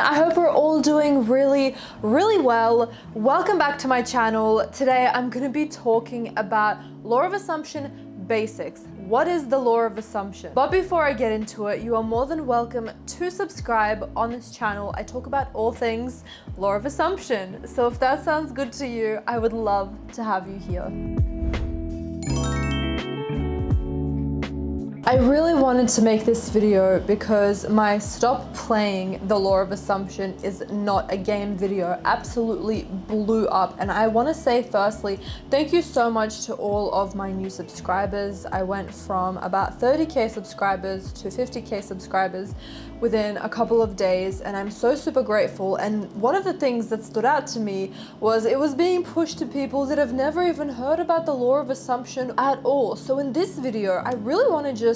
I hope we're all doing really well. Welcome back to my channel. Today I'm going to be talking about law of assumption basics. What is the law of assumption? But before I get into it, you are more than welcome to subscribe on this channel. I talk about all things law of assumption. So if that sounds good to you, I would love to have you here. I really wanted to make this video because my stop playing the law of assumption is not a game video absolutely blew up, and I want to say firstly thank you so much to all of my new subscribers. I went from about 30k subscribers to 50k subscribers within a couple of days, and I'm so super grateful. And one of the things that stood out to me was it was being pushed to people that have never even heard about the law of assumption at all. So in this video I really want to just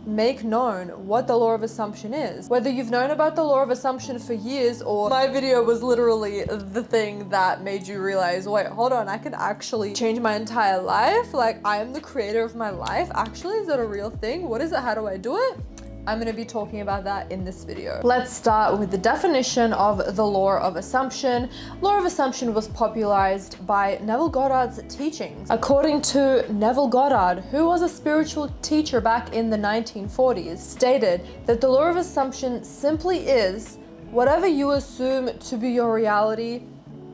make known what the law of assumption is. Whether you've known about the law of assumption for years or my video was literally the thing that made you realize, wait, hold on, I can actually change my entire life. Like, I am the creator of my life. Actually, is that a real thing? What is it? How do I do it? I'm going to be talking about that in this video. Let's start with the definition of the law of assumption. Law of assumption was popularized by Neville Goddard's teachings. According to Neville Goddard, who was a spiritual teacher back in the 1940s, stated that the law of assumption simply is whatever you assume to be your reality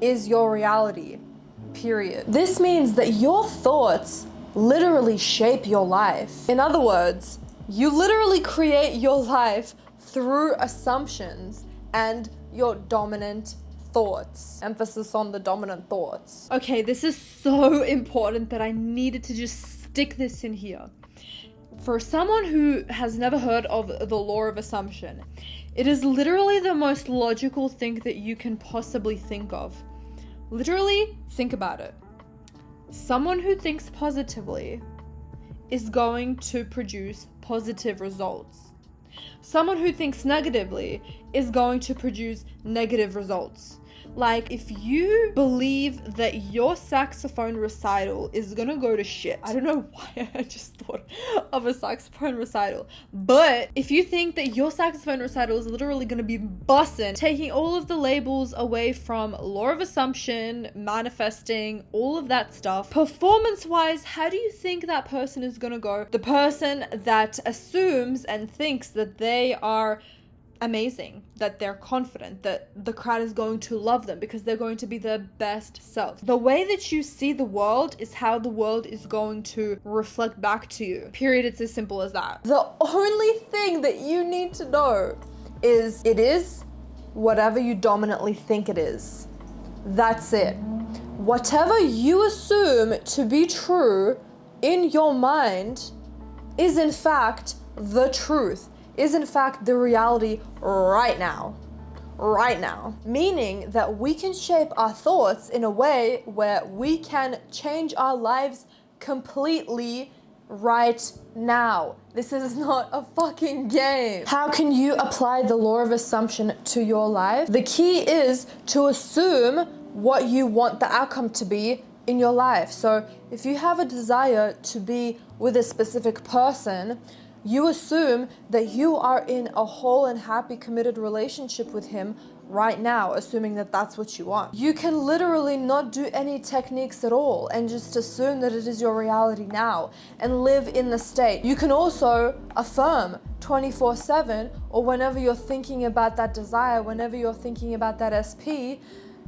is your reality, period. This means that your thoughts literally shape your life. In other words, you literally create your life through assumptions and your dominant thoughts. Emphasis on the dominant thoughts. Okay, this is so important that I needed to just stick this in here. For someone who has never heard of the law of assumption, it is literally the most logical thing that you can possibly think of. Literally, think about it. Someone who thinks positively is going to produce positive results. Someone who thinks negatively is going to produce negative results. Like, if you believe that your saxophone recital is gonna go to shit, I don't know why I just thought of a saxophone recital, but if you think that your saxophone recital is literally gonna be bussin', taking all of the labels away from law of assumption, manifesting, all of that stuff, performance-wise, how do you think that person is gonna go? The person that assumes and thinks that they are amazing, that they're confident, that the crowd is going to love them because they're going to be their best self. The way that you see the world is how the world is going to reflect back to you. Period. It's as simple as that. The only thing that you need to know is it is whatever you dominantly think it is. That's it. Whatever you assume to be true in your mind is in fact the truth, is in fact the reality right now. Meaning that we can shape our thoughts in a way where we can change our lives completely right now. This is not a fucking game. How can you apply the law of assumption to your life? The key is to assume what you want the outcome to be in your life. So if you have a desire to be with a specific person, you assume that you are in a whole and happy committed relationship with him right now, assuming that that's what you want. You can literally not do any techniques at all and just assume that it is your reality now and live in the state. You can also affirm 24/7, or whenever you're thinking about that desire, whenever you're thinking about that SP,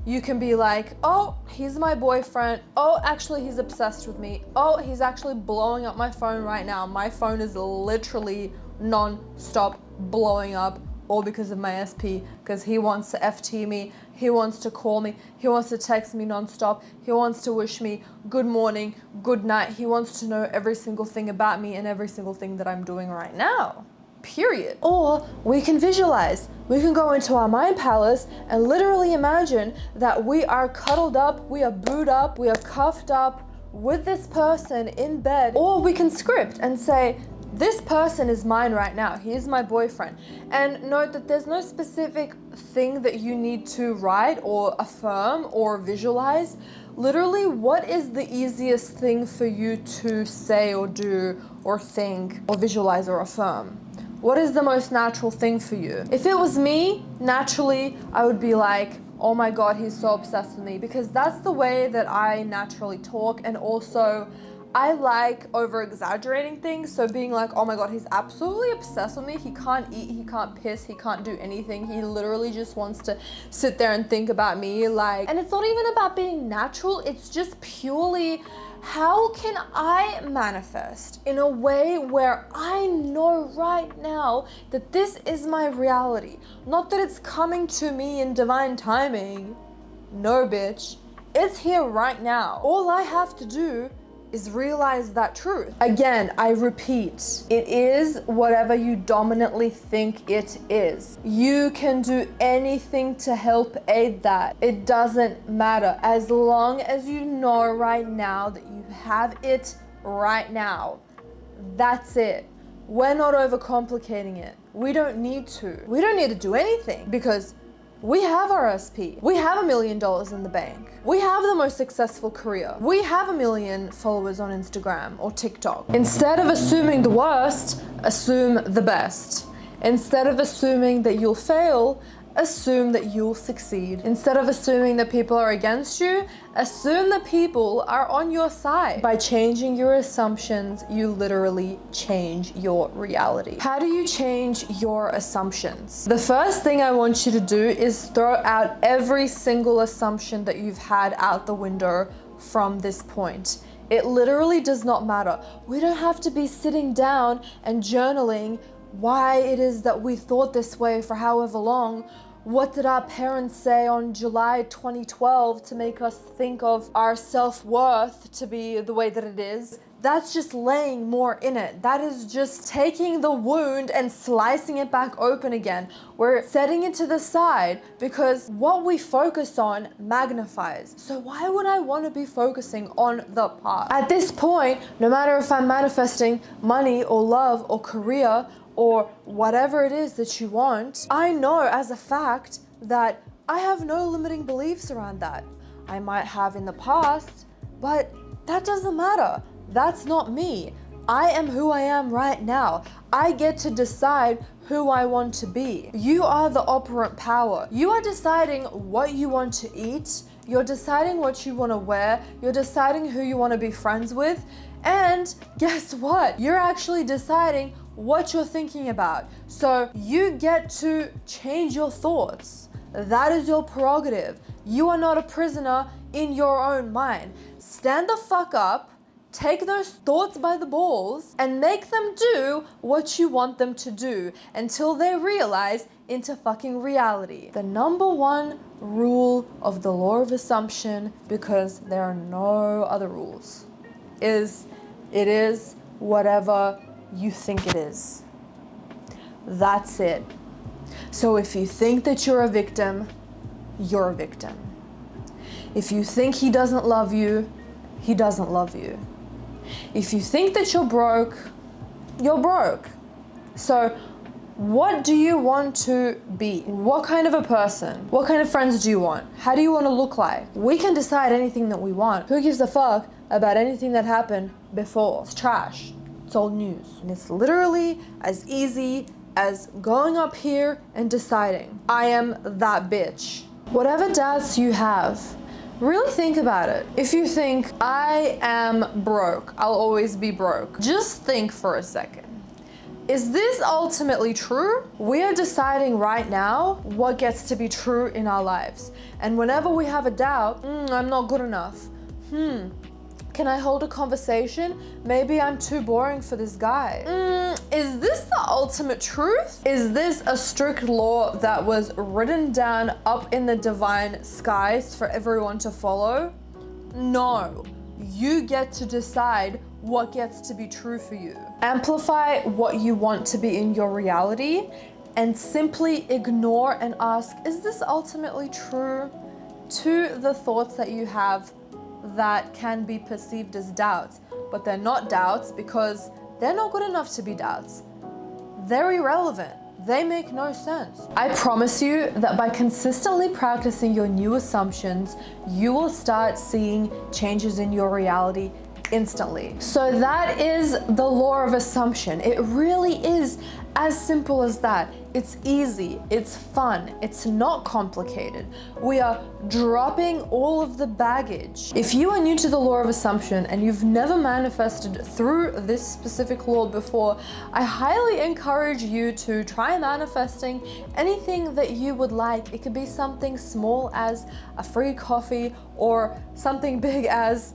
you can be like, oh, he's my boyfriend. Oh, actually, he's obsessed with me. Oh, he's actually blowing up my phone right now. My phone is literally non-stop blowing up, all because of my SP, because he wants to FT me. He wants to call me. He wants to text me non-stop. He wants to wish me good morning, good night. He wants to know every single thing about me and every single thing that I'm doing right now. Period. Or we can visualize. We can go into our mind palace and literally imagine that we are cuddled up, we are booed up, we are cuffed up with this person in bed. Or we can script and say, this person is mine right now. He is my boyfriend. And note that there's no specific thing that you need to write or affirm or visualize. Literally, what is the easiest thing for you to say or do or think or visualize or affirm? What is the most natural thing for you? If it was me, naturally, I would be like, oh my God, he's so obsessed with me, because that's the way that I naturally talk. And also, I like over exaggerating things. So being like, oh my God, he's absolutely obsessed with me. He can't eat, he can't piss, he can't do anything. He literally just wants to sit there and think about me. Like, and it's not even about being natural. It's just purely, how can I manifest in a way where I know right now that this is my reality? Not that it's coming to me in divine timing. No, bitch. It's here right now. All I have to do is realize that truth. Again, I repeat, it is whatever you dominantly think it is. You can do anything to help aid that. It doesn't matter. As long as you know right now that you have it right now, that's it. We're not overcomplicating it. We don't need to. We don't need to do anything because we have our SP. We have $1 million in the bank. We have the most successful career. We have 1 million followers on Instagram or TikTok. Instead of assuming the worst, assume the best. Instead of assuming that you'll fail, assume that you'll succeed. Instead of assuming that people are against you, assume that people are on your side. By changing your assumptions, you literally change your reality. How do you change your assumptions? The first thing I want you to do is throw out every single assumption that you've had out the window from this point. It literally does not matter. We don't have to be sitting down and journaling why it is that we thought this way for however long. What did our parents say on July 2012 to make us think of our self-worth to be the way that it is? That's just laying more in it. That is just taking the wound and slicing it back open again. We're setting it to the side because what we focus on magnifies. So why would I want to be focusing on the past? At this point, no matter if I'm manifesting money or love or career or whatever it is that you want, I know as a fact that I have no limiting beliefs around that. I might have in the past, but that doesn't matter. That's not me. I am who I am right now. I get to decide who I want to be. You are the operant power. You are deciding what you want to eat. You're deciding what you want to wear. You're deciding who you want to be friends with. And guess what? You're actually deciding what you're thinking about. So you get to change your thoughts. That is your prerogative. You are not a prisoner in your own mind. Stand the fuck up, take those thoughts by the balls, and make them do what you want them to do until they realize into fucking reality. The number one rule of the law of assumption, because there are no other rules, is it is whatever you think it is. That's it. So if you think that you're a victim, you're a victim. If you think he doesn't love you, he doesn't love you. If you think that you're broke, you're broke. So what do you want to be? What kind of a person? What kind of friends do you want? How do you want to look like? We can decide anything that we want. Who gives a fuck about anything that happened before? It's trash. It's old news. And it's literally as easy as going up here and deciding, I am that bitch. Whatever doubts you have, really think about it. If you think, I am broke, I'll always be broke, just think for a second. Is this ultimately true? We are deciding right now what gets to be true in our lives. And whenever we have a doubt, I'm not good enough. Can I hold a conversation? Maybe I'm too boring for this guy. Is this the ultimate truth? Is this a strict law that was written down up in the divine skies for everyone to follow? No. You get to decide what gets to be true for you. Amplify what you want to be in your reality and simply ignore and ask, is this ultimately true, to the thoughts that you have that can be perceived as doubts, but they're not doubts because they're not good enough to be doubts. They're irrelevant. They make no sense. I promise you that by consistently practicing your new assumptions, you will start seeing changes in your reality instantly. So that is the law of assumption. It really is as simple as that. It's easy, it's fun, it's not complicated. We are dropping all of the baggage. If you are new to the law of assumption and you've never manifested through this specific law before, I highly encourage you to try manifesting anything that you would like. It could be something small as a free coffee or something big as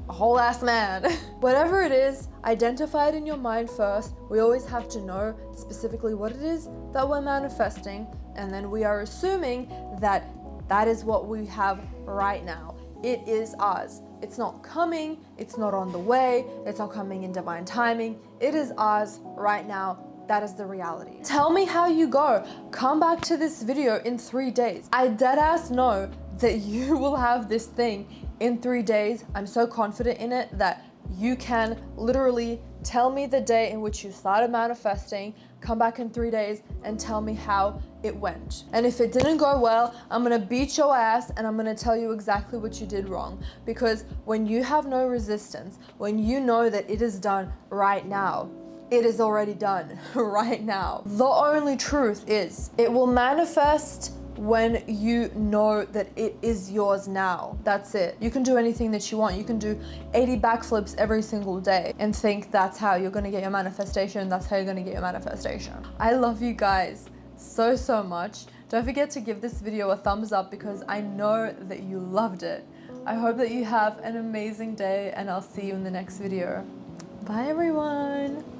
a whole ass man. Whatever it is, identify it in your mind first. We always have to know specifically what it is that we're manifesting, and then we are assuming that that is what we have right now. It is ours. It's not coming, it's not on the way, it's not coming in divine timing. It is ours right now. That is the reality. Tell me how you go. Come back to this video in 3 days. I deadass know that you will have this thing in 3 days. I'm so confident in it that you can literally tell me the day in which you started manifesting, come back in 3 days and tell me how it went. And if it didn't go well, I'm gonna beat your ass and I'm gonna tell you exactly what you did wrong. Because when you have no resistance, when you know that it is done right now, it is already done right now. The only truth is it will manifest when you know that it is yours now. That's it. You can do anything that you want. You can do 80 backflips every single day and think that's how you're gonna get your manifestation. That's how you're gonna get your manifestation. I love you guys so, so much. Don't forget to give this video a thumbs up because I know that you loved it. I hope that you have an amazing day and I'll see you in the next video. Bye everyone.